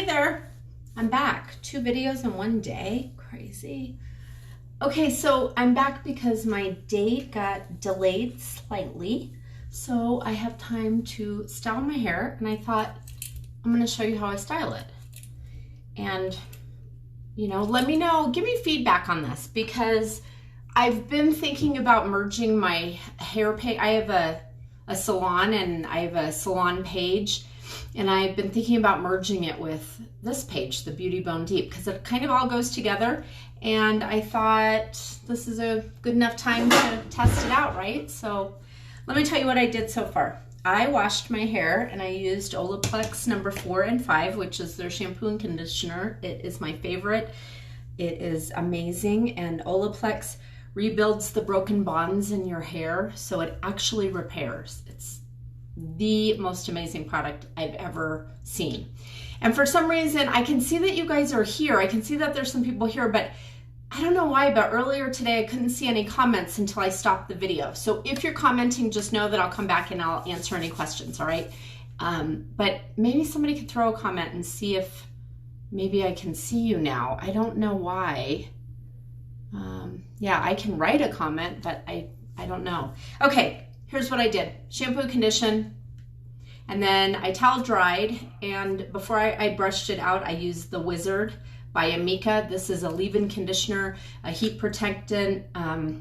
there, I'm back. 2 videos in one day, crazy. Okay, so I'm back because my date got delayed slightly, so I have time to style my hair, and I thought I'm gonna show you how I style it. And, you know, let me know, give me feedback on this, because I've been thinking about merging my hair page. I have a salon, and I have a salon page, and I've been thinking about merging it with this page, the Beauty Bone Deep, because it kind of all goes together, and I thought this is a good enough time to test it out, right? So let me tell you what I did so far. I washed my hair, and I used Olaplex number 4 and 5, which is their shampoo and conditioner. It is my favorite. It is amazing, and Olaplex rebuilds the broken bonds in your hair, so it actually repairs. It's the most amazing product I've ever seen. And for some reason, I can see that you guys are here. I can see that there's some people here, but I don't know why, but earlier today I couldn't see any comments until I stopped the video. So if you're commenting, just know that I'll come back and I'll answer any questions, all right? But maybe somebody could throw a comment and see if maybe I can see you now. I don't know why. Yeah, I can write a comment, but I don't know. Okay, here's what I did. Shampoo, condition, and then I towel dried, and before I brushed it out, I used the Wizard by Amika. This is a leave-in conditioner, a heat protectant, a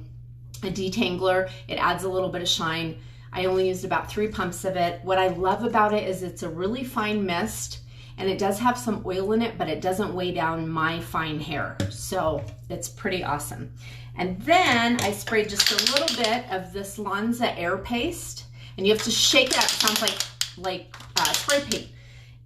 detangler. It adds a little bit of shine. I only used about 3 pumps of it. What I love about it is it's a really fine mist, and it does have some oil in it, but it doesn't weigh down my fine hair. So it's pretty awesome. And then I sprayed just a little bit of this Lanza Air Paste, and you have to shake it up. It sounds like spray paint.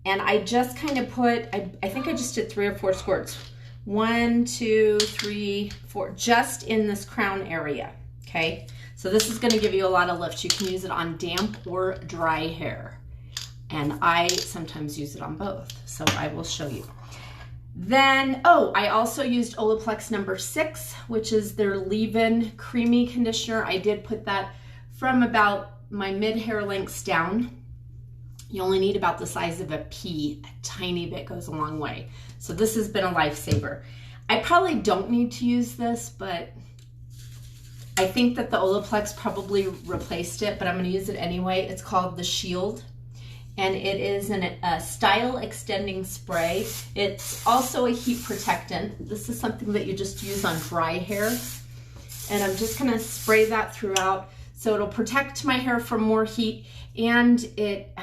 And I just kind of put, I think I just did 3 or 4 squirts. 1, 2, 3, 4, just in this crown area, okay? So this is gonna give you a lot of lift. You can use it on damp or dry hair. And I sometimes use it on both, so I will show you. Then, oh, I also used Olaplex number 6, which is their leave-in creamy conditioner. I did put that from about my mid-hair lengths down. You only need about the size of a pea. A tiny bit goes a long way. So this has been a lifesaver. I probably don't need to use this, but I think that the Olaplex probably replaced it, but I'm gonna use it anyway. It's called the Shield, and it is a style extending spray. It's also a heat protectant. This is something that you just use on dry hair. And I'm just gonna spray that throughout, so it'll protect my hair from more heat, and it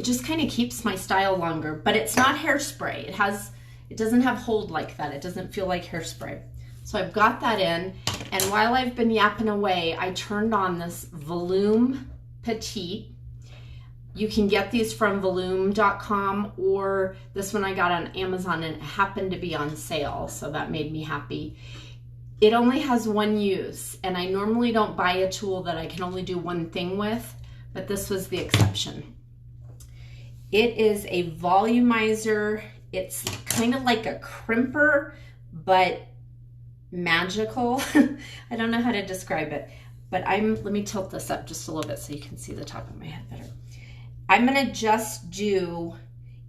just kind of keeps my style longer. But it's not hairspray. It doesn't have hold like that. It doesn't feel like hairspray. So I've got that in, and while I've been yapping away, I turned on this Valoom Petite. You can get these from Valoom.com, or this one I got on Amazon, and it happened to be on sale, so that made me happy. It only has 1 use, and I normally don't buy a tool that I can only do one thing with, but this was the exception. It is a volumizer. It's kind of like a crimper, but magical. I don't know how to describe it, but let me tilt this up just a little bit so you can see the top of my head better. I'm gonna just do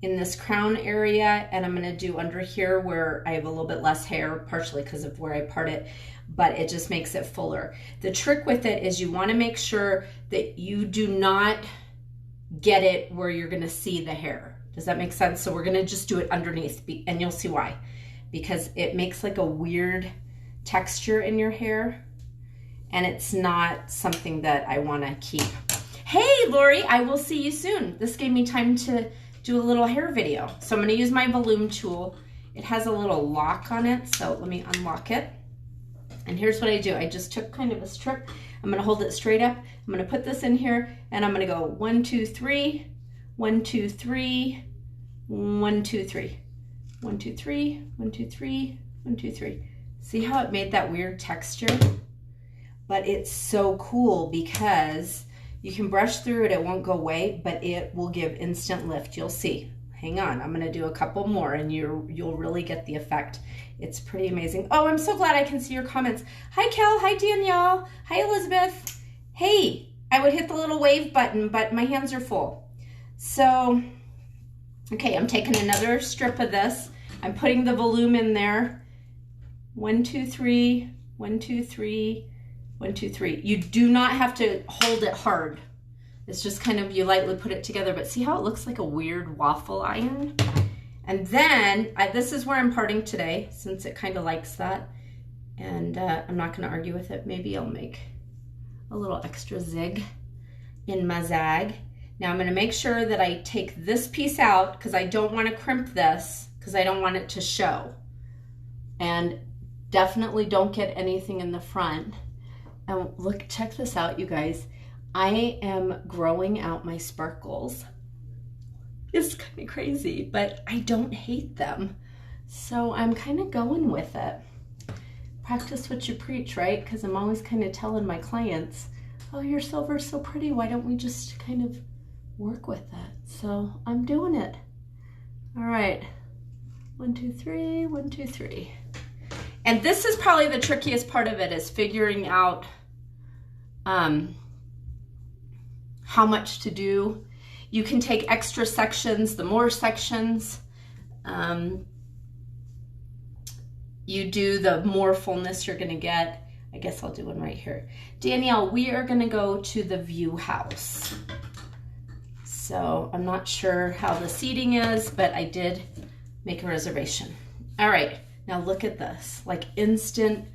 in this crown area, and I'm gonna do under here where I have a little bit less hair, partially because of where I part it, but it just makes it fuller. The trick with it is you wanna make sure that you do not get it where you're gonna see the hair. Does that make sense? So we're gonna just do it underneath, and you'll see why. Because it makes like a weird texture in your hair, and it's not something that I wanna keep. Hey, Lori, I will see you soon. This gave me time to do a little hair video. So I'm gonna use my Valoom tool. It has a little lock on it, so let me unlock it. And here's what I do. I just took kind of a strip. I'm gonna hold it straight up. I'm gonna put this in here, and I'm gonna go 1, 2, 3, 1, 2, 3, 1, 2, 3, 1, 2, 3, 1, 2, 3, 1, 2, 3. See how it made that weird texture? But it's so cool because you can brush through it, it won't go away, but it will give instant lift. You'll see. Hang on, I'm gonna do a couple more and you'll really get the effect. It's pretty amazing. Oh, I'm so glad I can see your comments. Hi, Kel. Hi, Danielle. Hi, Elizabeth. Hey, I would hit the little wave button, but my hands are full. So Okay, I'm taking another strip of this. I'm putting the Valoom in there. 1, 2, 3, 1, 2, 3, 1, 2, 3. You do not have to hold it hard. It's just kind of, you lightly put it together, but see how it looks like a weird waffle iron? And then, this is where I'm parting today, since it kind of likes that. And I'm not gonna argue with it. Maybe I'll make a little extra zig in my zag. Now I'm gonna make sure that I take this piece out because I don't wanna crimp this because I don't want it to show. And definitely don't get anything in the front. And look, check this out, you guys. I am growing out my sparkles. It's kind of crazy, but I don't hate them. So I'm kind of going with it. Practice what you preach, right? Because I'm always kind of telling my clients, oh, your silver's so pretty. Why don't we just kind of work with it? So I'm doing it. All right. 1, 2, 3, 1, 2, 3. And this is probably the trickiest part of it, is figuring out how much to do. You can take extra sections. The more sections you do, the more fullness you're gonna get. I guess I'll do one right here. Danielle, we are gonna go to the view house. So I'm not sure how the seating is, but I did make a reservation. All right, now look at this, like instant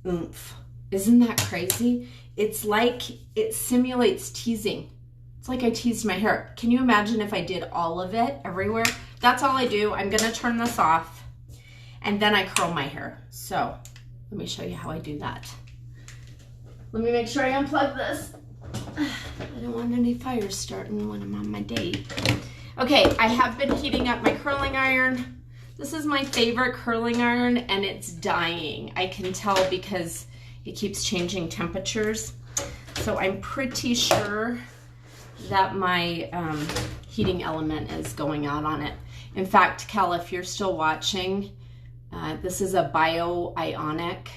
oomph. Isn't that crazy? It's like it simulates teasing. It's like I teased my hair. Can you imagine if I did all of it everywhere? That's all I do. I'm gonna turn this off and then I curl my hair. So let me show you how I do that. Let me make sure I unplug this. I don't want any fires starting when I'm on my date. Okay, I have been heating up my curling iron. This is my favorite curling iron and it's dying. I can tell because it keeps changing temperatures. So I'm pretty sure that my heating element is going out on it. In fact, Cal, if you're still watching, this is a bio-ionic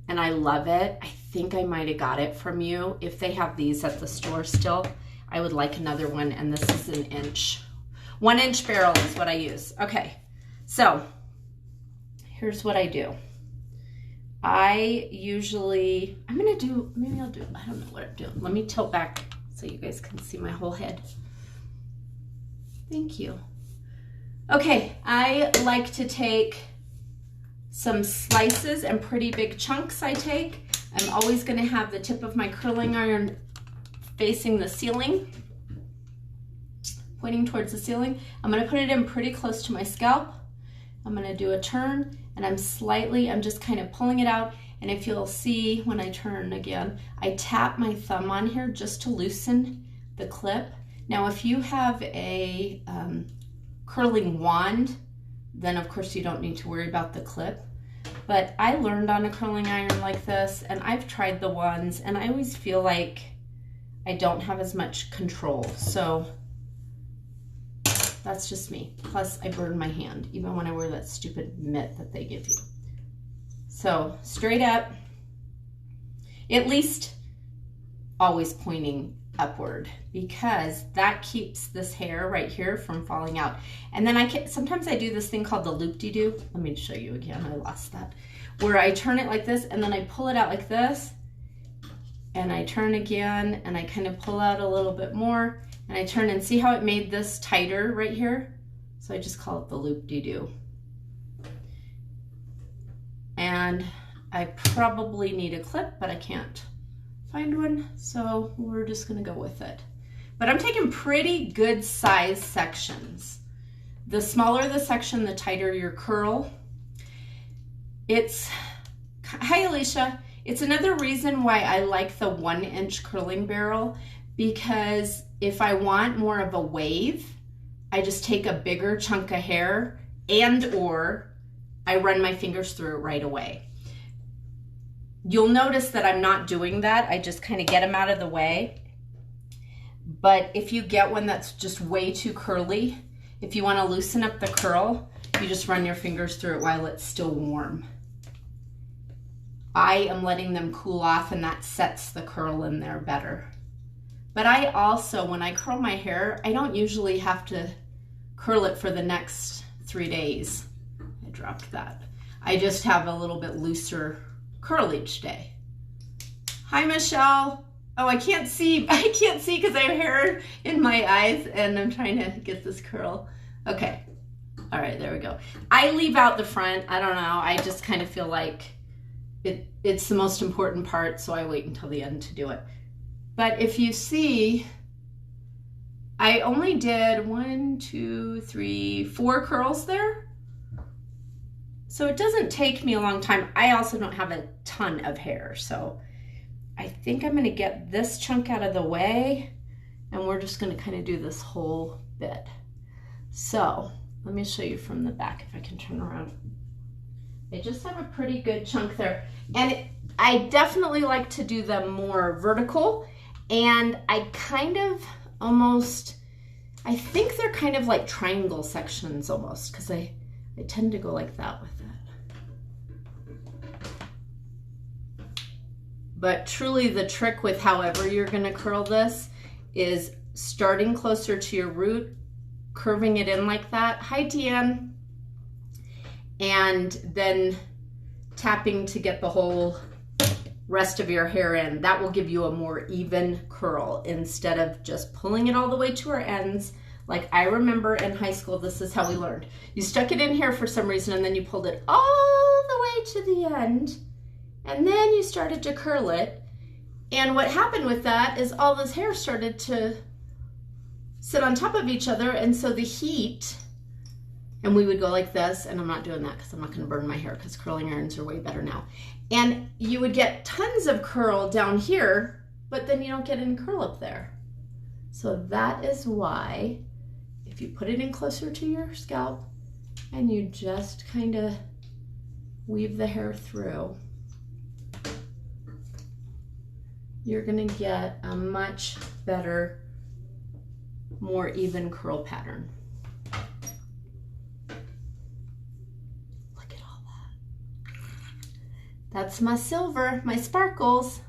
and I love it. I think I might have got it from you. If they have these at the store still, I would like another one, and this is an inch. 1 inch barrel is what I use. Okay, so here's what I do. I usually, maybe I'll do, I don't know what I'm doing. Let me tilt back so you guys can see my whole head. Thank you. Okay, I like to take some slices and pretty big chunks I take. I'm always gonna have the tip of my curling iron facing the ceiling, pointing towards the ceiling. I'm gonna put it in pretty close to my scalp. I'm gonna do a turn and I'm just kind of pulling it out. And if you'll see when I turn again, I tap my thumb on here just to loosen the clip. Now, if you have a curling wand, then of course you don't need to worry about the clip. But I learned on a curling iron like this, and I've tried the ones, and I always feel like I don't have as much control. So that's just me. Plus I burn my hand, even when I wear that stupid mitt that they give you. So straight up, at least always pointing upward, because that keeps this hair right here from falling out. And then sometimes I do this thing called the loop-de-doo. Let me show you again, I lost that. Where I turn it like this and then I pull it out like this, and I turn again and I kind of pull out a little bit more, and I turn, and see how it made this tighter right here? So I just call it the loop-de-doo. And I probably need a clip, but I can't find one, so we're just gonna go with it. But I'm taking pretty good size sections. The smaller the section, the tighter your curl. Hi Alicia, it's another reason why I like the 1 inch curling barrel, because if I want more of a wave, I just take a bigger chunk of hair or I run my fingers through it right away. You'll notice that I'm not doing that. I just kind of get them out of the way. But if you get one that's just way too curly, if you want to loosen up the curl, you just run your fingers through it while it's still warm. I am letting them cool off, and that sets the curl in there better. But I also, when I curl my hair, I don't usually have to curl it for the next 3 days. I dropped that. I just have a little bit looser curl each day. Hi, Michelle. Oh, I can't see. I can't see because I have hair in my eyes and I'm trying to get this curl. Okay. All right, there we go. I leave out the front. I don't know. I just kind of feel like it's the most important part, so I wait until the end to do it. But if you see, I only did 1, 2, 3, 4 curls there. So it doesn't take me a long time. I also don't have a ton of hair, so I think I'm gonna get this chunk out of the way and we're just gonna kind of do this whole bit. So let me show you from the back if I can turn around. I just have a pretty good chunk there. And I definitely like to do them more vertical, and I kind of almost, I think they're kind of like triangle sections almost, because I tend to go like that with it. But truly the trick with however you're gonna curl this is starting closer to your root, curving it in like that. Hi, Deanne. And then tapping to get the whole rest of your hair in. That will give you a more even curl instead of just pulling it all the way to our ends. Like I remember in high school, this is how we learned. You stuck it in here for some reason and then you pulled it all the way to the end and then you started to curl it. And what happened with that is all this hair started to sit on top of each other, and so the heat, and we would go like this, and I'm not doing that because I'm not going to burn my hair because curling irons are way better now. And you would get tons of curl down here, but then you don't get any curl up there. So that is why if you put it in closer to your scalp and you just kind of weave the hair through, you're going to get a much better, more even curl pattern. Look at all that. That's my silver, my sparkles.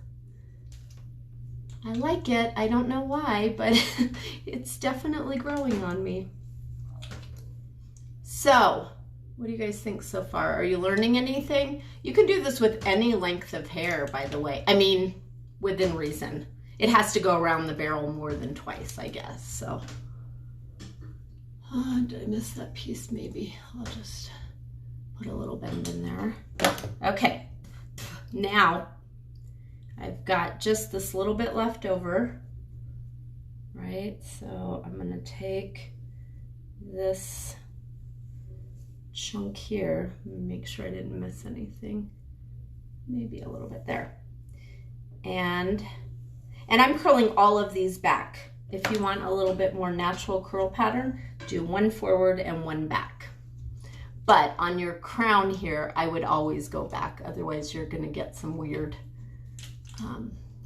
I like it. I don't know why, but it's definitely growing on me. So, what do you guys think so far? Are you learning anything? You can do this with any length of hair, by the way. I mean, within reason. It has to go around the barrel more than twice, I guess, so. Oh, did I miss that piece? Maybe. I'll just put a little bend in there. Okay, now I've got just this little bit left over, right? So I'm gonna take this chunk here, make sure I didn't miss anything. Maybe a little bit there. And I'm curling all of these back. If you want a little bit more natural curl pattern, do one forward and one back. But on your crown here, I would always go back. Otherwise, you're gonna get some weird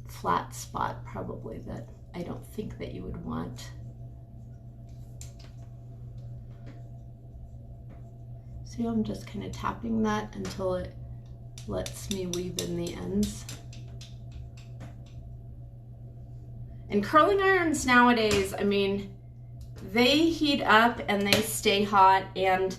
flat spot probably that I don't think that you would want. See, I'm just kind of tapping that until it lets me weave in the ends. And curling irons nowadays, I mean, they heat up and they stay hot, and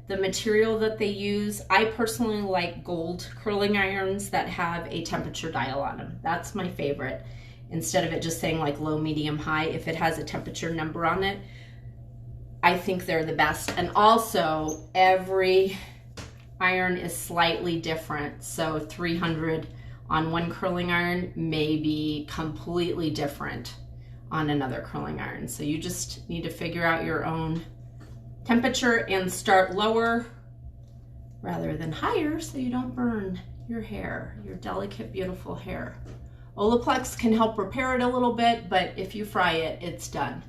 the material that they use, I personally like gold curling irons that have a temperature dial on them. That's my favorite. Instead of it just saying like low, medium, high, if it has a temperature number on it, I think they're the best. And also, every iron is slightly different. So 300 on one curling iron may be completely different on another curling iron. So you just need to figure out your own temperature and start lower rather than higher so you don't burn your hair, your delicate, beautiful hair. Olaplex can help repair it a little bit, but if you fry it, it's done.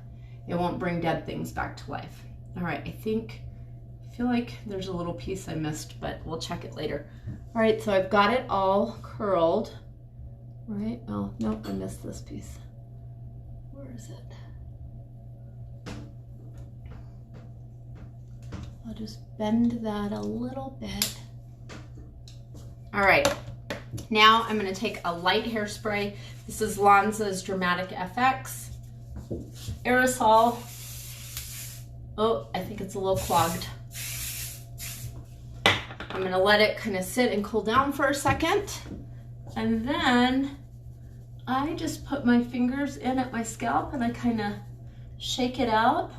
It won't bring dead things back to life. All right, I feel like there's a little piece I missed, but we'll check it later. All right, so I've got it all curled, right? Oh, nope, I missed this piece. Where is it? I'll just bend that a little bit. All right, now I'm gonna take a light hairspray. This is Lanza's Dramatic FX aerosol. Oh, I think it's a little clogged. I'm gonna let it kind of sit and cool down for a second. And then I just put my fingers in at my scalp and I kind of shake it out.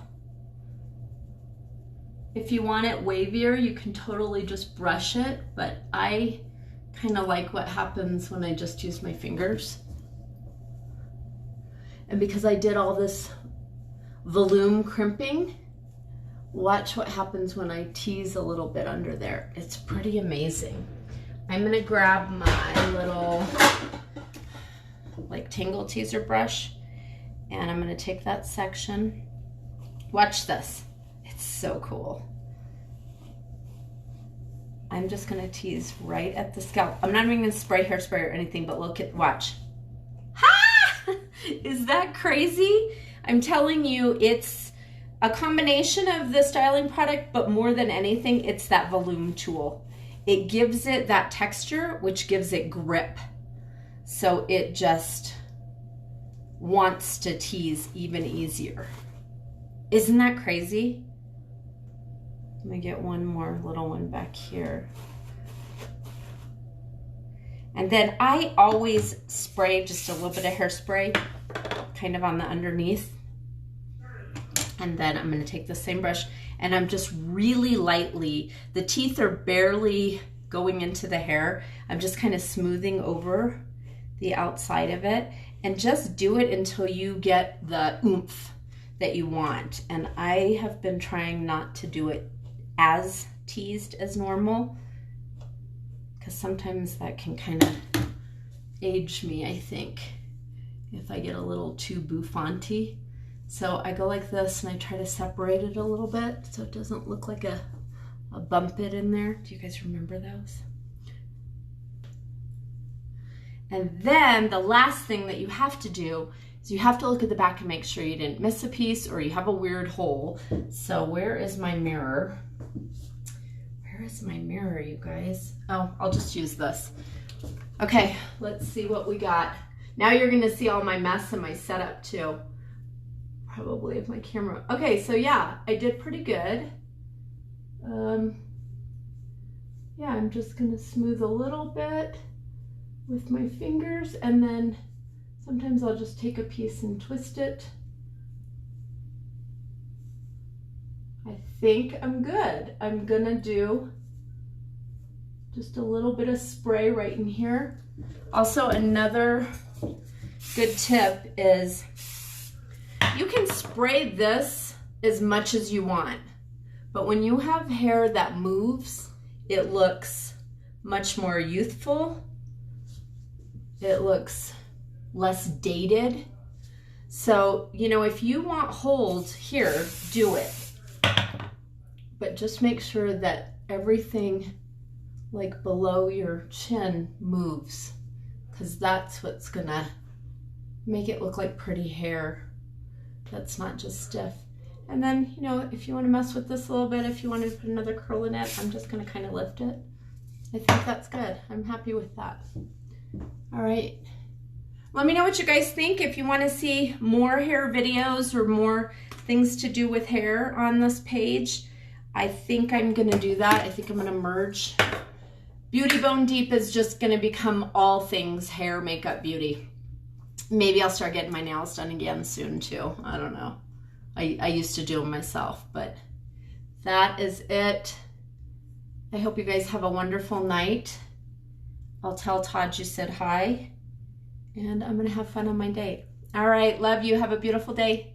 If you want it wavier, you can totally just brush it, but I kind of like what happens when I just use my fingers. And because I did all this Valoom crimping, watch what happens when I tease a little bit under there. It's pretty amazing. I'm gonna grab my little like tangle teezer brush and I'm gonna take that section. Watch this. It's so cool. I'm just gonna tease right at the scalp. I'm not even gonna spray hairspray or anything, but look at, watch. Ha! Is that crazy? I'm telling you, it's a combination of the styling product, but more than anything, it's that Valoom tool. It gives it that texture, which gives it grip. So it just wants to tease even easier. Isn't that crazy? Let me get one more little one back here. And then I always spray just a little bit of hairspray kind of on the underneath. And then I'm gonna take the same brush and I'm just really lightly, the teeth are barely going into the hair. I'm just kind of smoothing over the outside of it and just do it until you get the oomph that you want. And I have been trying not to do it as teased as normal because sometimes that can kind of age me, I think, if I get a little too bouffanty. So I go like this and I try to separate it a little bit so it doesn't look like a bump it in there. Do you guys remember those? And then the last thing that you have to do is you have to look at the back and make sure you didn't miss a piece or you have a weird hole. So where is my mirror? Where is my mirror, you guys? Oh, I'll just use this. Okay, let's see what we got. Now you're gonna see all my mess and my setup too. Probably of my camera. Okay, so yeah, I did pretty good. Yeah, I'm just gonna smooth a little bit with my fingers and then sometimes I'll just take a piece and twist it. I think I'm good. I'm gonna do just a little bit of spray right in here. Also, another good tip is you can spray this as much as you want, but when you have hair that moves, it looks much more youthful. It looks less dated. So, you know, if you want hold here, do it. But just make sure that everything like below your chin moves, because that's what's gonna make it look like pretty hair that's not just stiff. And then, you know, if you want to mess with this a little bit, if you want to put another curl in it, I'm just going to kind of lift it. I think that's good. I'm happy with that. All right. Let me know what you guys think. If you want to see more hair videos or more things to do with hair on this page, I think I'm going to do that. I think I'm going to merge. Beauty Bone Deep is just going to become all things hair, makeup, beauty. Maybe I'll start getting my nails done again soon too. I don't know. I used to do them myself, but that is it. I hope you guys have a wonderful night. I'll tell Todd you said hi, and I'm gonna have fun on my date. All right, love you. Have a beautiful day.